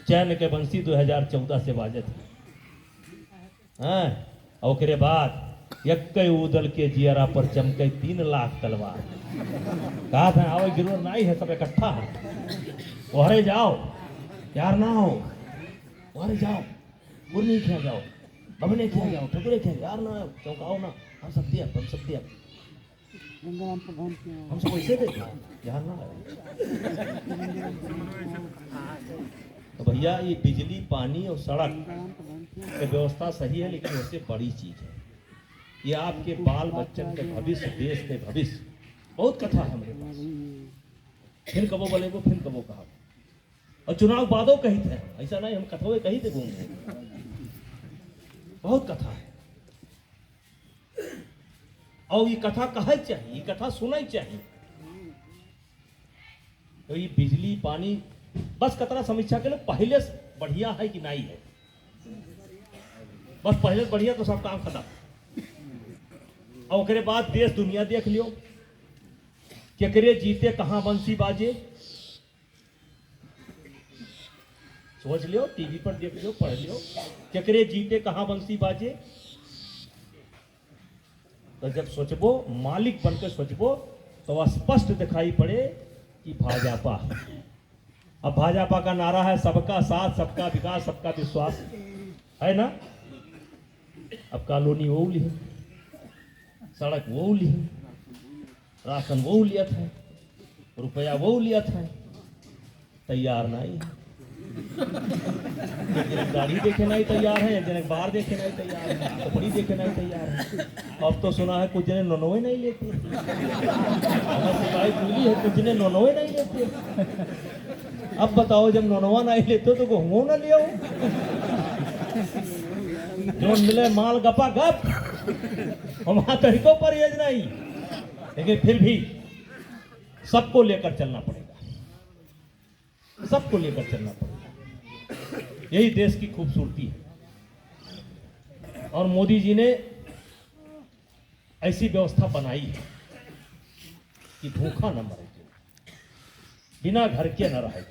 चैन के बंसी 2014 से बाजत ही। और के बाद यक्कई उदल के जियरा पर चमके 3 लाख तलवार। कहा था आओ गिरो नहीं है, सब इकट्ठा है, वहरे जाओ यार ना हो, वहरे जाओ, मुरनी खेल जाओ, बबने खेल जाओ, ठकुरे खेल यार ना, चौंकाओ ना, हम सब दिया, हम सब दिया, हम सब ऐसे देते यार ना। तो भैया, ये बिजली, पानी और सड़क की व्यवस्था सही है, लेकिन उससे बड़ी चीज है ये आपके बाल बच्चन के भविष्य, देश के भविष्य। बहुत कथा है हमारे पास, फिर कबो बोले वो, फिर कबो कहा, और चुनाव बादों कही थे, ऐसा नहीं हम कथोए कही थे घूमने, बहुत कथा है। और ये कथा कहे चाहिए, ये कथा सुना ही चाहिए। तो ये बिजली पानी बस कतरा समीक्षा के लिए पहले से बढ़िया है कि नहीं है, बस पहले से बढ़िया तो सब काम खत्म। और उसके बाद देश दुनिया देख लियो, केकरे जीते कहां बंसी बाजे, सोच लियो, टीवी पर देख लियो, पढ़ लियो, केकरे जीते कहां बंसी बाजे। तो जब सोचबो, मालिक बनकर सोचबो, तो स्पष्ट दिखाई पड़े कि भाजपा। अब भाजपा का नारा है सबका साथ, सबका विकास, सबका विश्वास, है ना। अब कॉलोनी वो ली, सड़क वो ली, राशन वो लिया था, रुपया वो लिया था, तैयार नहीं। एक जन गाड़ी देखे नहीं तैयार है, एक जन बार देखे नहीं तैयार है, कपड़ी देखे नहीं तैयार है। अब तो सुना है कुछ जने नोनोए नहीं लेते, शिकायत मिली है कुछ जने नोनोए नहीं लेते। अब बताओ, जब नोनवा नहीं लेते तो घूमो ना लियो, जो मिले माल गपा गप, हमारा तरीकों पर यज नहीं, लेकिन फिर भी सबको लेकर चलना पड़ेगा, सबको लेकर चलना पड़ेगा। यही देश की खूबसूरती है। और मोदी जी ने ऐसी व्यवस्था बनाई है कि भूखा न मरे, बिना घर के न रहे,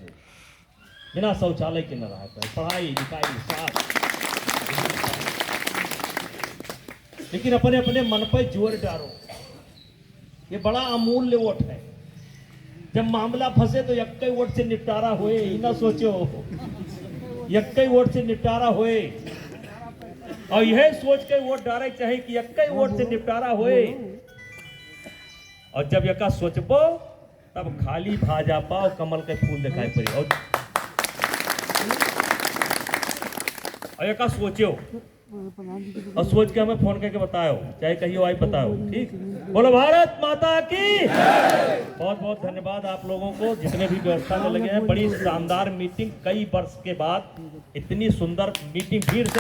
बिना शौचालय के न रहे, पढ़ाई लिखाई साथ। लेकिन अपने अपने मन पर जोर डालो, ये बड़ा अमूल्य वोट है। जब मामला फंसे तो यक्कई वोट से निपटारा होए, ही ना सोचो, यक्कई वोट से निपटारा होए। और यह सोच के वोट डाले चाहे कि यक्कई वोट से निपटारा होए। और जब यका सोचबो, तब खाली भाजपा और कमल के फूल दिखाई पड़े। और यका सोचो और सोच के हमें फोन करके बताओ, चाहे कहीं हो आई बताओ। ठीक, बोलो भारत माता की। बहुत बहुत धन्यवाद आप लोगों को जितने भी व्यवस्था में लगे हैं। बड़ी शानदार मीटिंग, कई वर्ष के बाद इतनी सुंदर मीटिंग, भीड़ से